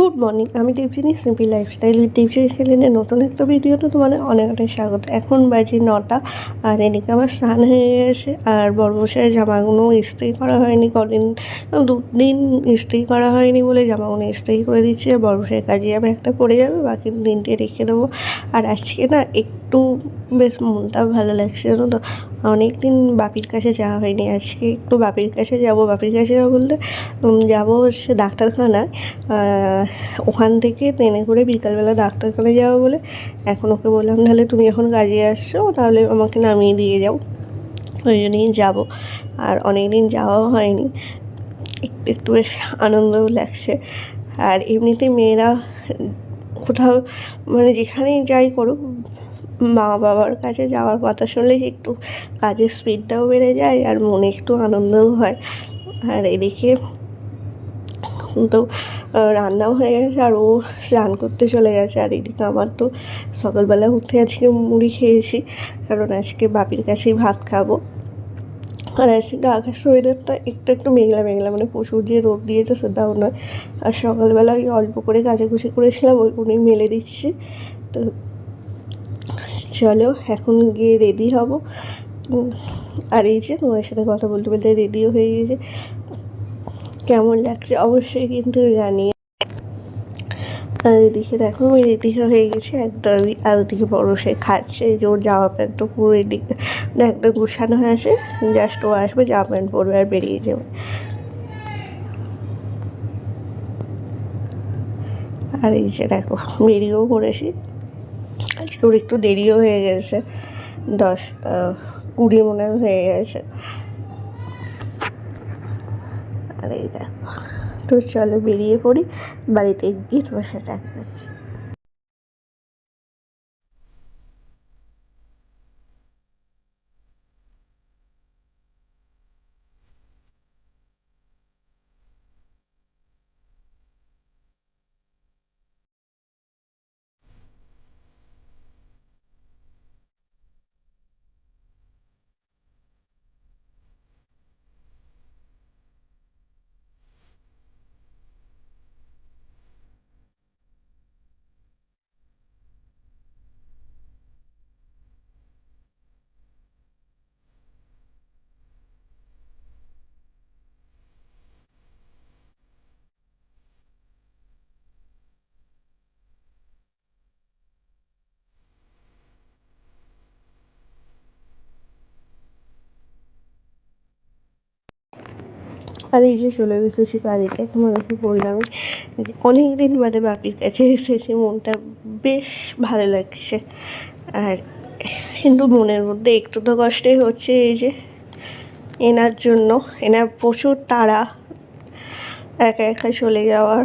Good morning, আমি দেবজিনী simple lifestyle with দেবজিনী চ্যানেলের নতুন একটা ভিডিওতে তোমাদের অনেক অনেক স্বাগত। এখন বাজে 9টা, আর এদিকে আমার স্নান হয়ে গেছে। আর বড়মশাইয়ের জামাগুলো ইস্ত্রি করা হয়নি, কদিন 2 দিন ইস্ত্রি করা হয়নি বলে জামাগুলো ইস্ত্রি করে দিচ্ছে। বড়মশাইয়ের কাজে আমি একটা পড়ে যাবে, বাকি 3টে রেখে দেবো। আর আজকে না একটু বেশ মনটাও ভালো লাগছে, জানো তো। অনেক দিন বাপির কাছে যাওয়া হয়নি, আজকে একটু বাপির কাছে যাবো। বাপির কাছে যাবো বলতে যাবো হচ্ছে ডাক্তারখানায়। ওখান থেকে ট্রেনে করে বিকালবেলা ডাক্তারখানায় যাবো বলে এখন ওকে বললাম, তাহলে তুমি যখন কাজে আসছো তাহলে আমাকে নামিয়ে দিয়ে যাও। ওই জন্যই যাবো। আর অনেক দিন যাওয়াও হয়নি, একটু একটু বেশ আনন্দও লাগছে। আর এমনিতে মেয়েরা কোথাও মানে যেখানেই যাই করুক, মা বাবার কাছে যাওয়ার কথা শুনলেই একটু কাজের স্পিডটাও বেড়ে যায় আর মনে একটু আনন্দও হয়। আর এদিকে তো রান্নাও হয়ে গেছে, আর ও স্নান করতে চলে গেছে। আর এদিকে আমার তো সকালবেলা উঠে আজকে মুড়ি খেয়েছি, কারণ আজকে বাপির কাছেই ভাত খাবো। আর আজকে আকাশ ওয়েদারটা একটু একটু মেঘলা মেঘলা, মানে প্রচুর যে রোদ দিয়েছে সেটাও নয়। আর সকালবেলা ওই অল্প করে কাচাকুচি করেছিলাম, ওইগুলোই মেলে দিচ্ছি। তো চলো এখন গিয়ে রেডি হব। আর এই যে তোমার সাথে কথা বলতে বলতে রেডিও হয়ে গেছে। কেমন লাগছে অবশ্যই কিন্তু জানিয়ে। আর এদিকে দেখো আমি রেডি হয়ে গেছি একদমই। আর ওদিকে বড় সে খাচ্ছে, যে ওর জামা প্যান্ট তো পুরো এদিকে একদম গুছানো হয়ে আছে, জাস্ট ও আসবে, জামা প্যান্ট পরবে আর বেরিয়ে যাবে। আর এই যে দেখো বেরিয়েও পড়েছি। আজকে ওর একটু দেরিও হয়ে গেছে, 10টা 20 মনে হয়ে গেছে। আর এই দেখো, তো চলো বেরিয়ে পড়ি, বাড়িতে গিয়ে তোমার সাথে দেখা করছি। আর এই যে চলে এসেছি বাড়িতে, তোমাদেরকে বললাম অনেক দিন বাদে বাপির কাছে এসেছি, মনটা বেশ ভালো লাগছে। আর কিন্তু মনের মধ্যে একটু তো কষ্টই হচ্ছে, এই যে এনার জন্য, এনার প্রচুর তাড়া একা একা চলে যাওয়ার।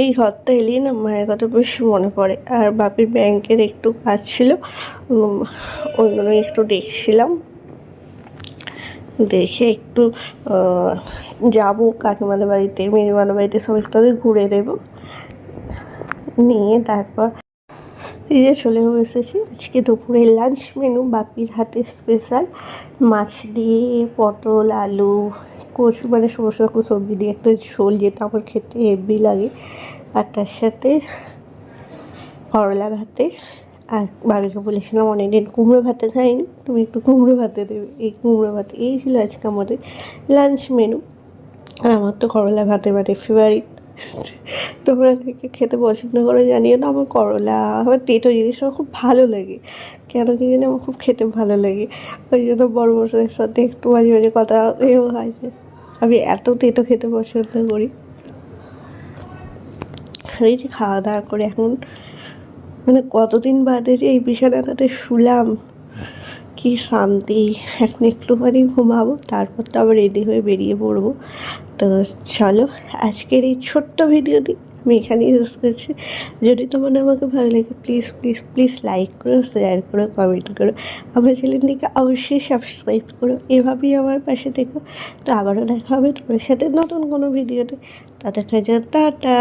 এই ঘরটা এলেই না মায়ের কথা বেশ মনে পড়ে। আর বাপির ব্যাংকের একটু কাজ ছিল, ওইগুলো একটু দেখছিলাম, দেখে একটু যাবো কাকিমাদের বাড়িতে, মেজমাদের বাড়িতে, সব একটু ঘুরে দেবো, নিয়ে তারপর এই যে চলেও এসেছি। আজকে দুপুরের লাঞ্চ মেনু বাপির হাতে স্পেশাল মাছ দিয়ে পটল আলু কচু, মানে সমস্ত রকম সবজি দিয়ে একটা ঝোল, যেটা আমার খেতে হেভি লাগে। আর তার সাথে করলা ভাতে। আর বাবিকে বলেছিলাম অনেকদিন কুমড়ো ভাতে খাইনি, তুমি একটু কুমড়ো ভাতে দেবে। এই কুমড়ো ভাতে এই ছিল আজকে আমাদের লাঞ্চ মেনু। আর আমার তো করলা ভাতে মানে ফেভারিট। তোমরা কে খেতে পছন্দ করে জানিয়ে দাও। আমার করলা, আমার তেঁতো জিনিস আমার খুব ভালো লাগে, কেন কি জানি আমার খুব খেতে ভালো লাগে। ওই জন্য বড় মশাইয়ের সাথে একটু মাঝে মাঝে কথা এও হয় যে আমি এত তেঁতো খেতে পছন্দ করি। আর এই যে খাওয়া দাওয়া করে এখন মানে কতদিন বাদে যে এই বিছানাটাতে শুলাম, কি শান্তি। এখন একটুখানি ঘুমাবো, তারপর তো আবার রেডি হয়ে বেরিয়ে পড়বো। তো চলো আজকের এই ছোট্ট ভিডিওটি আমি এখানেই শেষ করছি। যদি তোমার আমাকে ভালো লাগে প্লিজ প্লিজ প্লিজ লাইক করো, শেয়ার করো, কমেন্ট করো, আমার চ্যানেলটিকে অবশ্যই সাবস্ক্রাইব করো। এভাবেই আমার পাশে থেকো। তো আবারও দেখা হবে তোমার সাথে নতুন কোনো ভিডিওতে। তাদের কাছে টাটা।